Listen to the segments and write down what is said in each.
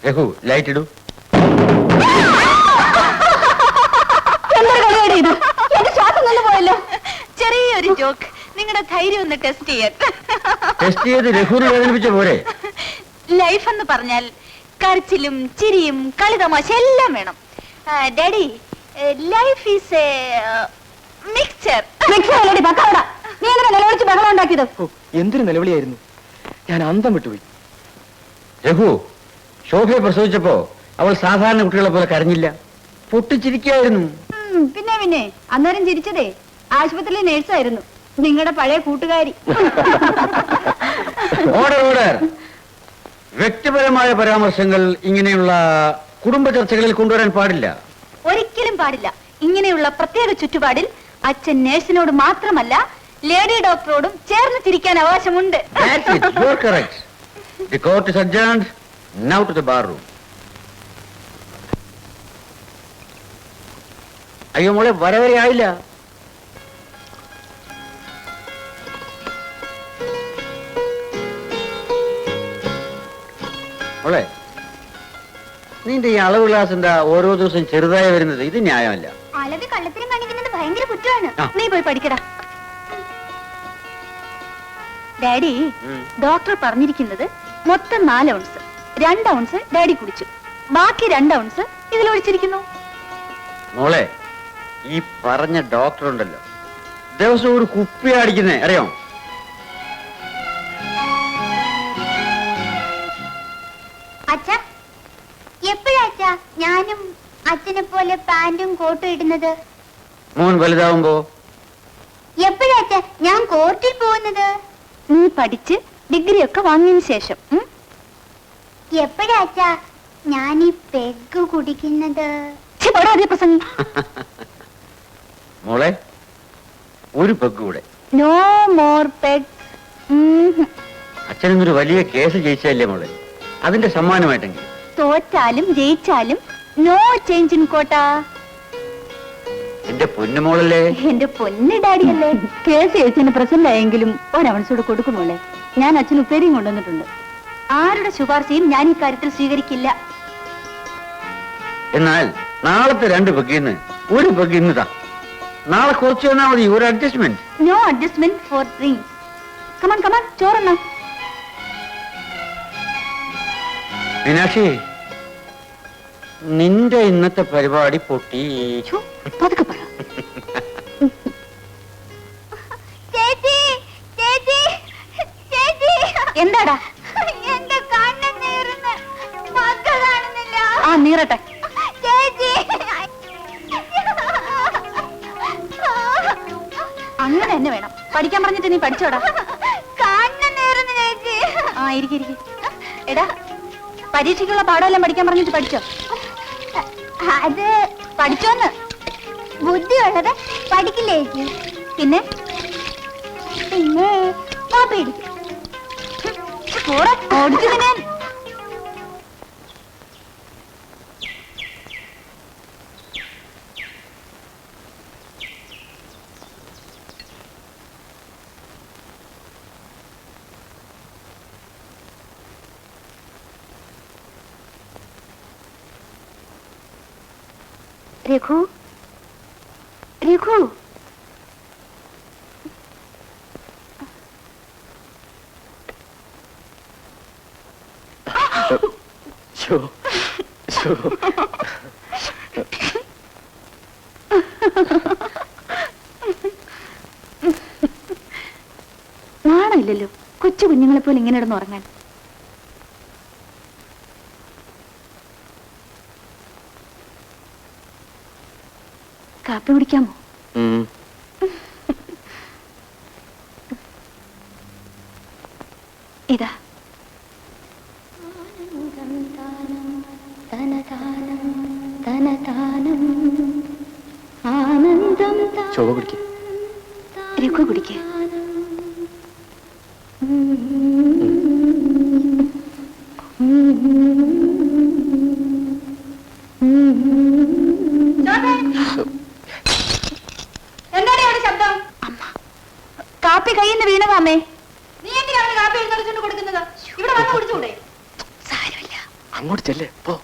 Raghu light ഇടൂ. ശ്വാസം നിന്ന് പോയല്ലോ. ചെറിയൊരു ജോക്ക്, നിങ്ങളുടെ ധൈര്യം ഒന്ന് ടെസ്റ്റ് ചെയ്യാൻ. ടെസ്റ്റ് ചെയ്ത് രഘുവിനെ വേദനിപ്പിച്ച പോരെ? ലൈഫ് എന്ന് പറഞ്ഞാൽ കരച്ചിലും ചിരിയും കളിതമാശ എല്ലാം വേണം. Daddy, life is A mixture. നീ എങ്ങനെ നിലവിളിച്ച് ബഹളം ഉണ്ടാക്കിയത്? എന്തൊരു നിലവിളിയായിരുന്നു, ഞാൻ അന്തം വിട്ടുപോയി. രഘു, ശോഭയെ പ്രസവിച്ചപ്പോ അവൾ സാധാരണ കുട്ടികളെ പോലെ കരഞ്ഞില്ല, പൊട്ടിച്ചിരിക്കായിരുന്നു. പിന്നെ അന്നേരം ചിരിച്ചതേ ആശുപത്രിയിലെ നേഴ്സായിരുന്നു, നിങ്ങളുടെ പഴയ കൂട്ടുകാരി. Order order. വ്യക്തിപരമായ പരാമർശങ്ങൾ ഇങ്ങനെയുള്ള കുടുംബ ചർച്ചകളിൽ കൊണ്ടുവരാൻ പാടില്ല. ഒരിക്കലും പാടില്ല. ഇങ്ങനെയുള്ള പ്രത്യേക ചുറ്റുപാടിൽ അച്ഛൻ നേഴ്സിനോട് മാത്രമല്ല ലേഡി ഡോക്ടറോടും ചേർന്ന് ചിരിക്കാൻ അവകാശമുണ്ട്. You are correct. The court is adjourned. Now to the bar room. അയ്യോ മോളെ, വരെ ആയില്ല. മോളെ, നിന്റെ ഈ അളവ് ഗ്ലാസ് എന്താ ഓരോ ദിവസം ചെറുതായി വരുന്നത്? ഇത് ന്യായമല്ല. അളവ് കള്ളത്തിനും കാണിക്കുന്നത് ഭയങ്കര കുറ്റമാണ്. നീ പോയി പഠിക്കടാ. ഡാഡി, ഡോക്ടർ പറഞ്ഞിരിക്കുന്നത് മൊത്തം 4 ഔൺസ്. 2 ഔൺസ് ഡാഡി കുടിച്ചു, ബാക്കി 2 ഔൺസ് ഇതിലൊഴിച്ചിരിക്കുന്നു. മോളെ, ഈ പറഞ്ഞ ഡോക്ടർ ഉണ്ടല്ലോ, ദിവസം ഒരു കുപ്പി അടിക്കുന്നേ അറിയാം. അച്ഛാ, എപ്പോഴാച്ചാ ഞാനും അച്ഛനെ പോലെ പാന്റും കോട്ടും ഇടുന്നത്? മോൻ വലുതാവുമ്പോ. എപ്പോഴാച്ചാ ഞാൻ കോർട്ടിൽ പോകുന്നത്? നീ പഠിച്ച് ഡിഗ്രി ഒക്കെ വാങ്ങിയതിനു ശേഷം. എപ്പോഴാച്ചാ ഞാൻ ഈ പെഗ് കുടിക്കുന്നത്? മോളെ, ഒരു പെഗ് കൂടെ. No more peg. അച്ഛനൊരു വലിയ കേസ് ജയിച്ചല്ലേ മോളെ, അതിന്റെ സമ്മാനമായിട്ടെങ്കിൽ. തോറ്റാലും ജയിച്ചാലും നോ ചേഞ്ച് ഇൻ കോട്ട. എന്റെ പൊന്നുമോളല്ലേ? എന്റെ പൊന്നു ഡാഡിയല്ലേ? കേസ് ജയിച്ചതിന് പ്രസന്റ് ആയെങ്കിലും ഒരവൺസോട് കൊടുക്കുമോളെ. ഞാൻ അച്ഛൻ ഉപ്പേരിയും കൊണ്ടുവന്നിട്ടുണ്ട്. ആരുടെ ശുപാർശയും ഞാൻ ഈ കാര്യത്തിൽ സ്വീകരിക്കില്ല. എന്നാൽ നാളത്തെ 2 പെഗിന്ന് ഒരു പെഗ് ഇന്നതാ. നാളെ കുറച്ച് തന്നാ മതി, ഒരു adjustment. No adjustment for drinks. Come on come on, ചോറെണ്ണ. മീനാക്ഷി, നിന്റെ ഇന്നത്തെ പരിപാടി പൊട്ടി. എന്താടാ? ആ നീറട്ടെ. അങ്ങനെ തന്നെ വേണം. പഠിക്കാൻ പറഞ്ഞിട്ട് നീ പഠിച്ചോടാ. ആ ഇരിക്കും. എടാ, പരീക്ഷയ്ക്കുള്ള പാഠമെല്ലാം പഠിക്കാൻ പറഞ്ഞിട്ട് പഠിച്ചോ? അത് പഠിച്ചോന്ന്. ബുദ്ധിയുള്ളത് പഠിക്കില്ലേ ചേച്ചി? പിന്നെ പേടിക്കും. ഓടിച്ചു ഞാൻ. രഘു, രഘു, നാണമില്ലല്ലോ കൊച്ചു കുഞ്ഞുങ്ങളെ പോലെ ഇങ്ങനെ ഇടന്ന് ഉറങ്ങാൻ. കാപ്പി കുടിക്കാമോ? ഇതാ. ശോഭ കുടിക്ക. രഘു കുടിക്ക. എന്താണ് അവിടെ ശബ്ദം? കാപ്പി കയ്യിൽ നിന്ന് വീണതാമേ. നീ എന്തിനാണ് കാപ്പി എഴുന്നള്ളിച്ചോണ്ട് കൊടുക്കുന്നത്? ഇവിടെ വന്ന് കുടിച്ചുകൂടെ? സാരമില്ല, അങ്ങോട്ട് ചെല്ലേ പോ.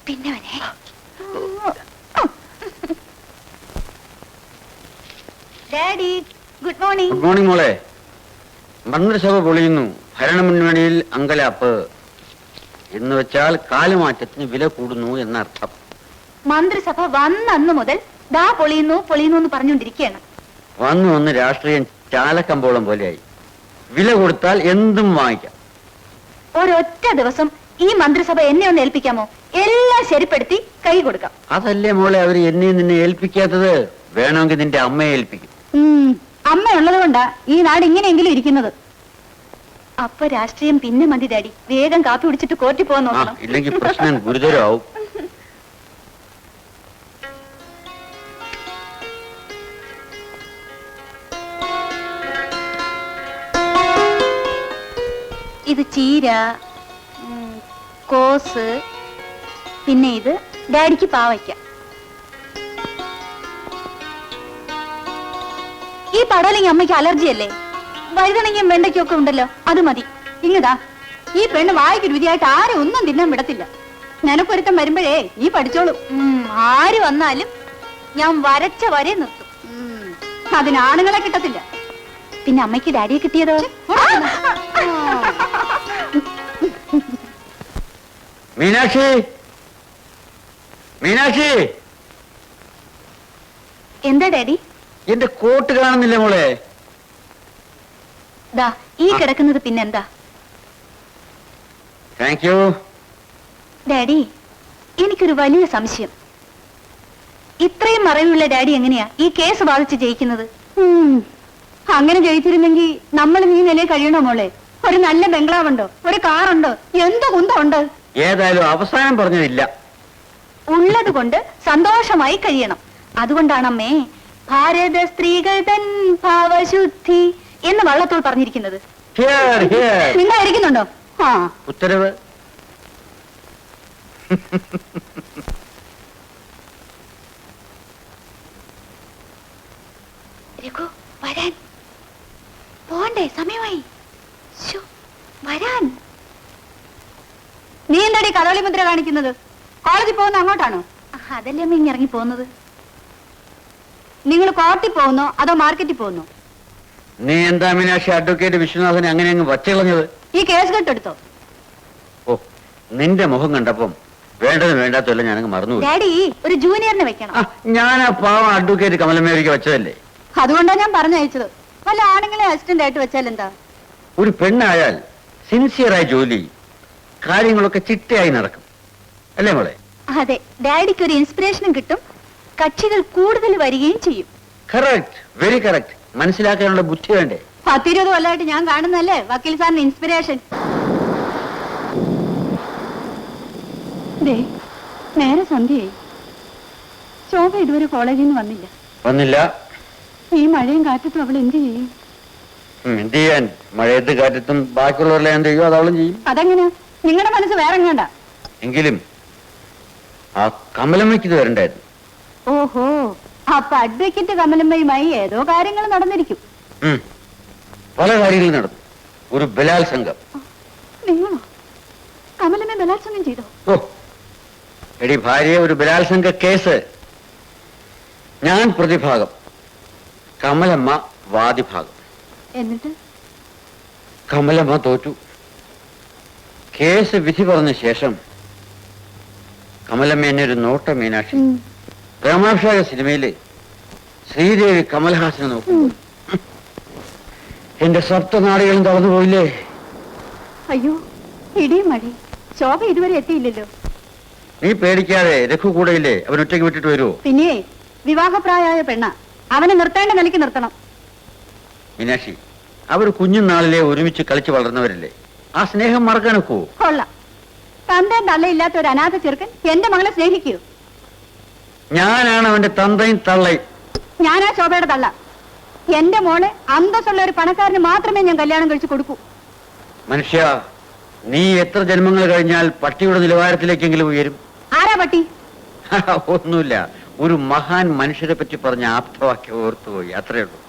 പിന്നെ വനെ daddy good morning. Good morning മോളെ. മന്ത്രിസഭ പൊളിയുന്നു, ഭരണമുന്നണിയിൽ അങ്കലാപ്പ് എന്ന് വെച്ചാൽ കാലുമാറ്റത്തിന് വില കൂടുന്നു എന്നർത്ഥം. മന്ത്രിസഭ വന്നന്ന് മുതൽ ദാ പൊളിയുന്നു പൊളിയുന്നു എന്ന് പറഞ്ഞുകൊണ്ടിരിക്കുകയാണ്. വന്ന് രാഷ്ട്രീയം ചാലക്കമ്പോളം പോലെയായി. വില കൊടുത്താൽ എന്തും വാങ്ങിക്കാം. ഒരൊറ്റ ദിവസം ഈ മന്ത്രിസഭ എന്നെ ഒന്ന് ഏൽപ്പിക്കാമോ? എല്ലാം ശരിപ്പെടുത്തി കൈ കൊടുക്കാം. അതല്ലേ മോളെ അവര് എന്നെ നിന്നെ ഏൽപ്പിക്കാത്തത്. വേണമെങ്കിൽ നിന്റെ അമ്മയെ ഏൽപ്പിക്കും. അമ്മ ഉള്ളത് കൊണ്ടാ ഈ നാട് ഇങ്ങനെയെങ്കിലും ഇരിക്കുന്നത്. അപ്പൊ രാഷ്ട്രീയം പിന്നെ മതി ഡാഡി. വേഗം കാപ്പി കുടിച്ചിട്ട് കോർട്ടിൽ പോകാൻ നോക്കണം. ഇല്ലെങ്കിൽ പ്രശ്നം ഗുരുതരമാവും. ഇത് ചീര, കോസ്, പിന്നെ ഇത് ഡാഡിക്ക് പാവയ്ക്ക. ഈ പടവലെങ്കിൽ അമ്മയ്ക്ക് അലർജി അല്ലേ? വഴുതണങ്ങിയും വെണ്ടയ്ക്കൊക്കെ ഉണ്ടല്ലോ, അത് മതി. ഇങ്ങതാ, ഈ പെണ്ണ് വായിക്ക് രുചിയായിട്ട് ആരും ഒന്നും തിന്നാൻ വിടത്തില്ല. നിനക്കൊരുത്തം വരുമ്പോഴേ നീ പഠിച്ചോളൂ. ആര് വന്നാലും ഞാൻ വരച്ച വരെ നിർത്തും. അതിന് ആണുങ്ങളെ കിട്ടത്തില്ല. പിന്നെ അമ്മയ്ക്ക് ഡാഡിയെ കിട്ടിയതോ? മീനാക്ഷി, മീനാക്ഷി, എന്താ ഡാഡി? എന്റെ കോട്ട് കാണുന്നില്ല മോളെ. ദാ ഈ കിടക്കുന്നത് പിന്നെന്താ? Thank you. ഡാഡി, എനിക്കൊരു വലിയ സംശയം. ഇത്രയും മറവിയുള്ള ഡാഡി എങ്ങനെയാ ഈ കേസ് ബാധിച്ച് ജയിക്കുന്നത്? അങ്ങനെ ജയിച്ചിരുന്നെങ്കിൽ നമ്മൾ ഈ നിലയിൽ കഴിയണോ മോളെ? ഒരു നല്ല ബംഗ്ലാവുണ്ടോ, ഒരു കാറുണ്ടോ, എന്തോ കുന്തമുണ്ട്? ഏതായാലും അവസാനം പറഞ്ഞതില്ല. ഉള്ളത് കൊണ്ട് സന്തോഷമായി കഴിയണം. അതുകൊണ്ടാണ് അമ്മേ ഭാരത സ്ത്രീകൾ തൻ ഭാവശുദ്ധി എന്ന് വള്ളത്തോൾ പറഞ്ഞിരിക്കുന്നത്. നിങ്ങൾ ഇരിക്കുന്നുണ്ടോ? ആ, ഉത്തരവ്. രഘു, വരാൻ പോണ്ടേ? സമയമായി. വരാൻ. നീ എന്താടി കഥകളി മുദ്ര കാണിക്കുന്നത്? കോളേജിൽ പോകുന്ന അങ്ങോട്ടാണോ? അതല്ലേ അമ്മ ഇങ്ങനെ ഇറങ്ങി പോകുന്നത്. നിങ്ങൾ കോർട്ടിൽ പോകുന്നോ അതോ മാർക്കറ്റിൽ പോകുന്നോ? നീ എന്താ മീനാക്ഷി അഡ്വക്കേറ്റ് വിശ്വനാഥനെ അങ്ങനെ അങ്ങ് വച്ചുകളഞ്ഞത്? ഈ കേസ് കെട്ടെടുത്തോ? ഓ, നിന്റെ മുഖം കണ്ടപ്പം വേണ്ടത് വേണ്ടാത്തല്ല ഞാനങ്ങ് മറന്നു. ഡാഡി, ഒരു ജൂനിയറിനെ വെക്കണം. ഞാൻ ആ പാവം അഡ്വക്കേറ്റ് കമലമേരിക്ക് വെച്ചതല്ലേ. അതുകൊണ്ടാണ് ഞാൻ പറഞ്ഞയച്ചത്. വല്ല ആണുങ്ങളെ അസിസ്റ്റന്റ് ആയിട്ട് വെച്ചാൽ എന്താ? ഒരു പെണ്ണായാൽ സിൻസിയറായി ജോലി, കാര്യങ്ങളൊക്കെ ചിട്ടയായി നടക്കും, അല്ലേ മോളെ? അതെ, ഡാഡിക്ക് ഒരു ഇൻസ്പിറേഷനും കിട്ടും, കക്ഷികൾ കൂടുതൽ വരികയും ചെയ്യും. Correct, very correct. മനസ്സിലാക്കാനുള്ള ബുദ്ധി വേണ്ടേ? 10-20 കൊല്ലമായിട്ട് ഞാൻ കാണുന്നല്ലേ വക്കീൽ സാറിന് ഇൻസ്പിറേഷൻ. നേരെ സന്ധ്യയായി. ശോഭ ഇതുവരെ കോളേജിൽ നിന്ന് വന്നില്ല. വന്നില്ല. ഈ മഴയും കാറ്റത്തും അവൾ എന്ത് ചെയ്യും? എന്ത് ചെയ്യാൻ? മഴയത്ത് കാറ്റത്തും ബാക്കിയുള്ളവരെല്ലാം എന്ത് ചെയ്യും അതവളും ചെയ്യും. അതെങ്ങനെ? നിങ്ങളുടെ മനസ്സ് വേറെ കണ്ട. എങ്കിലും ആ കമലമ്മയ്ക്ക് ഇത് വരണ്ടായിരുന്നു. ഓഹോ, അപ്പൊ അഡ്വക്കേറ്റ് കമലമ്മയുമായി ഏതോ കാര്യങ്ങൾ നടന്നിരിക്കും. പല കാര്യങ്ങളും നടന്നു. ഒരു ബലാത്സംഗം. നിങ്ങളോ? കമലമ്മ ബലാത്സംഗം ചെയ്തോ? ഓ എടി ഭാര്യ, ഒരു ബലാത്സംഗ കേസ്. ഞാൻ പ്രതിഭാഗം, കമലമ്മ വാദിഭാഗം. എന്നിട്ട് കമലമ്മ തോറ്റു. കേസ് വിധി പറഞ്ഞ ശേഷം കമലമ്മ എന്നെ ഒരു നോട്ട മീനാക്ഷി. പ്രേമാഭിഷേക സിനിമയില് ശ്രീദേവി കമൽഹാസനെ നോക്കുമ്പോൾ എന്റെ സപ്തനാടികളും തളർന്നു പോയില്ലേ? അയ്യോ, ഇടിയും മഴ. ശോഭ ഇതുവരെ എത്തിയില്ലല്ലോ. നീ പേടിക്കാതെ, രഘു കൂടെയില്ലേ? അവൻ ഒറ്റയ്ക്ക് വിട്ടിട്ട് വരുമോ? പിന്നെ വിവാഹപ്രായമായ പെണ്ണ, അവനെ നിർത്തേണ്ട നിലയ്ക്ക് നിർത്തണം. മീനാക്ഷി, അവർ കുഞ്ഞുനാളിലെ ഒരുമിച്ച് കളിച്ച് വളർന്നവരല്ലേ. ആ സ്നേഹം മറക്കാൻ ഒക്കുവോ? കൊള്ളാം. തന്തയും തള്ളയില്ലാത്ത ഒരു അനാഥ ചെറുക്കൻ എന്റെ മകളെ സ്നേഹിക്കൂ? ഞാനാണ് അവന്റെ തന്തയും തള്ളയും. ഞാനാ ശോഭയുടെ തള്ള. എന്റെ മോളെ അന്തസ്സുള്ള ഒരു പണക്കാരന് മാത്രമേ ഞാൻ കല്യാണം കഴിച്ചു കൊടുക്കൂ. മനുഷ്യ, നീ എത്ര ജന്മങ്ങൾ കഴിഞ്ഞാൽ പട്ടിയുടെ നിലവാരത്തിലേക്കെങ്കിലും ഉയരും? ആരാ പട്ടി? ഒന്നുമില്ല, ഒരു മഹാൻ മനുഷ്യരെ പറ്റി പറഞ്ഞ ആപ്തവാക്യം ഓർത്തുപോയി, അത്രയേ ഉള്ളൂ.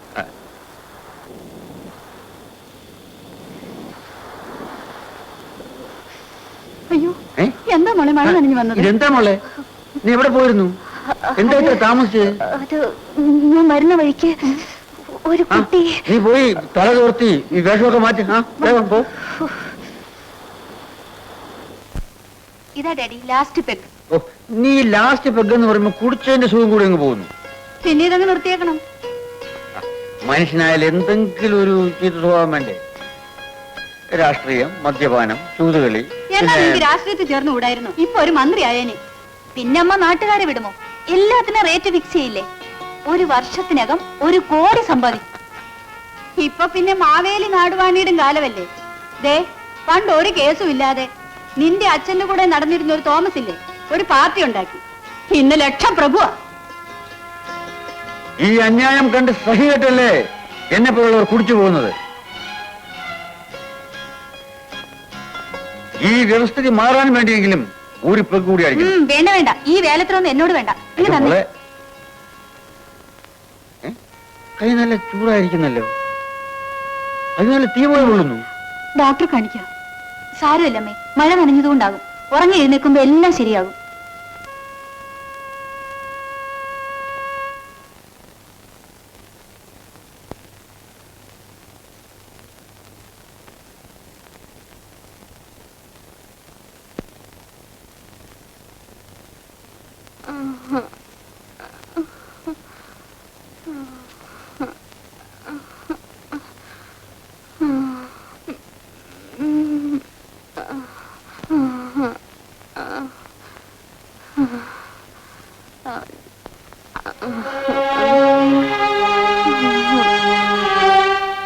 അയ്യോ, എന്താ മോളെ മഴ നനഞ്ഞു വന്നത്. ഇതെന്താ മോളെ, നീ എവിടെ പോയിരുന്നു? എന്താ ഇത്ര താമസിച്ചത്? അത് ഞാൻ വരുന്ന വഴിക്ക് ഒരു ആ, കുട്ടി. നീ പോയി തല തോർത്തി ഈ വേഷമൊക്കെ മാറ്റി. ആ വേഗം പോ. ഇതാ ഡാഡി ലാസ്റ്റ് പെഗ്. ഓ, നീ ലാസ്റ്റ് പെഗ് എന്ന് പറയുമ്പോ കുടിച്ചതിന്റെ സുഖം കൂടി അങ്ങ് പോകുന്നു. പിന്നെ ഇതങ്ങ് നിർത്തിയേക്കണം. മനുഷ്യനായാലും എന്തെങ്കിലും ഒരു ചീത്ത സ്വഭാവം വേണ്ടേ? രാഷ്ട്രീയം, മദ്യപാനം, ചൂതുകളി. എന്നാൽ എനിക്ക് രാഷ്ട്രീയത്തിൽ ചേർന്ന് കൂടായിരുന്നു. ഇപ്പൊ ഒരു മന്ത്രി ആയേനെ. പിന്നെ അമ്മ നാട്ടുകാരെ വിടുമോ? എല്ലാത്തിനും റേറ്റ് ഫിക്സ് ചെയ്യില്ലേ? ഒരു വർഷത്തിനകം 1 കോടി സമ്പാദിക്കും. ഇപ്പൊ പിന്നെ മാവേലി നാടുവാണിയുടെ കാലമല്ലേ? ദേ, പണ്ട് ഒരു കേസും ഇല്ലാതെ നിന്റെ അച്ഛന്റെ കൂടെ നടന്നിരുന്ന ഒരു തോമസ് ഇല്ലേ, ഒരു പാർട്ടി ഉണ്ടാക്കി. ഇന്ന് ലക്ഷം പ്രഭുവാ. ഈ അന്യായം കണ്ട് സഹികെട്ടല്ലേ എന്നെ പോലുള്ളവർ കുടിച്ചു പോകുന്നത്. ഈ വ്യവസ്ഥിതി മാറാൻ വേണ്ടിയെങ്കിലും ഒരു പെഗ് കൂടി അടിക്കണം. വേണ്ട വേണ്ട, ഈ വേലത്തിനൊന്നും എന്നോട് വേണ്ട. ഇങ്ങ് തന്നെ. മോളെ, കൈ നല്ല ചൂടായിരിക്കുന്നല്ലോ. അത് നല്ല തീ പോലെ കൊള്ളുന്നു. ഡോക്ടറെ കാണിക്കാം. സാരമില്ലമ്മേ, മഴ നനഞ്ഞതുകൊണ്ടാകും. ഉറങ്ങി എഴുന്നേൽക്കുമ്പോ എല്ലാം ശരിയാകും.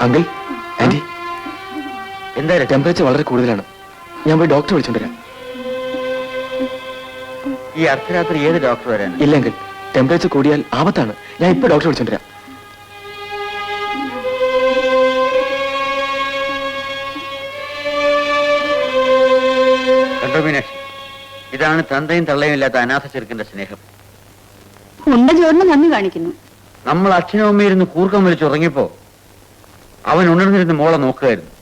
അങ്കിൾ, ആന്റി, എന്താ ടെമ്പറേച്ചർ വളരെ കൂടുതലാണ്. ഞാൻ പോയി ഡോക്ടറെ വിളിച്ചോണ്ടിരാം. ഈ അർദ്ധരാത്രി ഏത് ഡോക്ടർ വരാൻ? ഇല്ല അങ്കിൾ, ടെമ്പറേച്ചർ കൂടിയാൽ ആപത്താണ്. ഞാൻ ഇപ്പൊ ഡോക്ടറെ വിളിച്ചോണ്ടിരാം. കണ്ടോ മീനാക്ഷി, ഇതാണ് തന്തയും തള്ളയും ഇല്ലാത്ത അനാഥ ചെറുക്കന്റെ സ്നേഹം. ഉണ്ട ചോറിന് നന്ദി കാണിക്കുന്നു. നമ്മൾ അച്ഛനും അമ്മയും ഇരുന്ന് കൂർക്കം വലിച്ചുറങ്ങിയപ്പോ അവൻ ഉണർന്നിരുന്ന് മോളെ നോക്കുകയായിരുന്നു.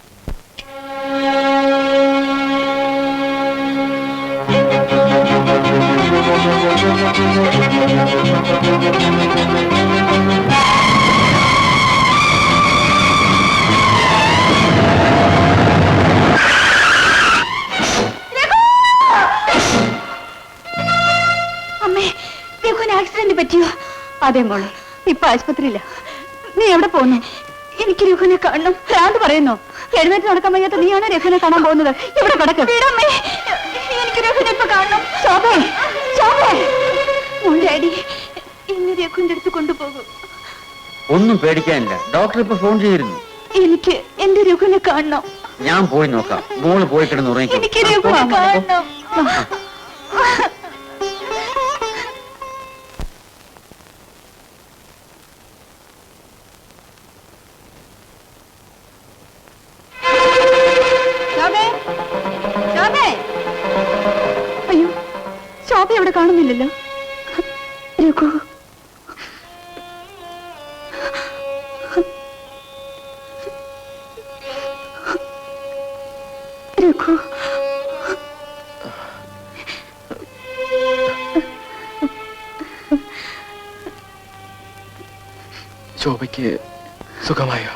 അമ്മേ, രഘുവിന് ആക്സിഡന്റ് പറ്റിയോ? അതെ മോളെ, ഇപ്പൊ ആശുപത്രിയില്ല. നീ എവിടെ പോകുന്നു? എനിക്ക് രഘുവിനെ കാണണം. ഭ്രാന്ത് പറയുന്നു. എഴുന്നേറ്റ് നടക്കാൻ വയ്യാത്ത നീയാണ് രഘുവിനെ കാണാൻ പോകുന്നത്. ഇവിടെ കിടക്ക്. എനിക്ക് രഘുവിനെ ഇപ്പൊ കാണണം. ശോഭേ, ശോഭേ, മോളുടെ അടി ഇന്ന് രഘുവിന്റെ അടുത്ത് കൊണ്ടുപോകും. ഒന്നും പേടിക്കാനില്ല, ഡോക്ടർ ഇപ്പൊ ഫോൺ ചെയ്തിരുന്നു. എനിക്ക് എന്റെ രഘുവിനെ കാണണം. ഞാൻ പോയി നോക്കാം. മോള് പോയി കിടന്ന് ഉറങ്ങിക്കോ. എനിക്ക് രഘുവിനെ കാണണം. അയ്യോ, ശോഭ അവിടെ കാണുന്നില്ലല്ലോ. രഘു, രഘു, ശോഭയ്ക്ക് സുഖമായോ?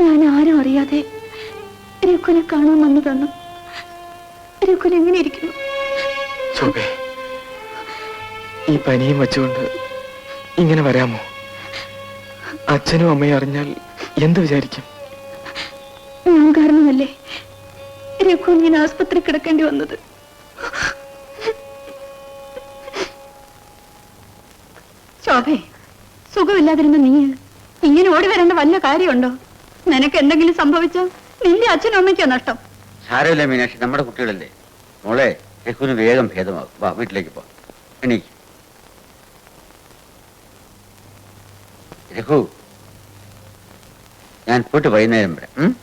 ഞാൻ ആരും അറിയാതെ രഘുവിനെ കാണാൻ വന്നതാണ്. രഘുവിൻ എങ്ങനെ ഇരിക്കുന്നു? ശോഭേ, ഈ പനിയും വെച്ചുകൊണ്ട് ഇങ്ങനെ വരാമോ? അച്ഛനും അമ്മയും അറിഞ്ഞാൽ എന്ത് വിചാരിക്കും? ഞാൻ കാരണമല്ലേ രഘു ഇങ്ങനെ ആസ്പത്രി കിടക്കേണ്ടി വന്നത്. ശോഭേ, സുഖമില്ലാതിരുന്ന നീ ഇങ്ങനെ ഓടി വരേണ്ട വല്ല കാര്യമുണ്ടോ? നിനക്ക് എന്തെങ്കിലും സംഭവിച്ചോ? നിന്റെ അച്ഛനും അമ്മയ്ക്കോ നഷ്ടം? സാരമില്ല മീനാക്ഷി, നമ്മുടെ കുട്ടികളല്ലേ. മോളെ, രഘുവിന് വേഗം ഭേദമാകും. വാ, വീട്ടിലേക്ക് പോ. എണീക്ക്. രഘു, ഞാൻ പോയിട്ട് വൈകുന്നേരം വരാം.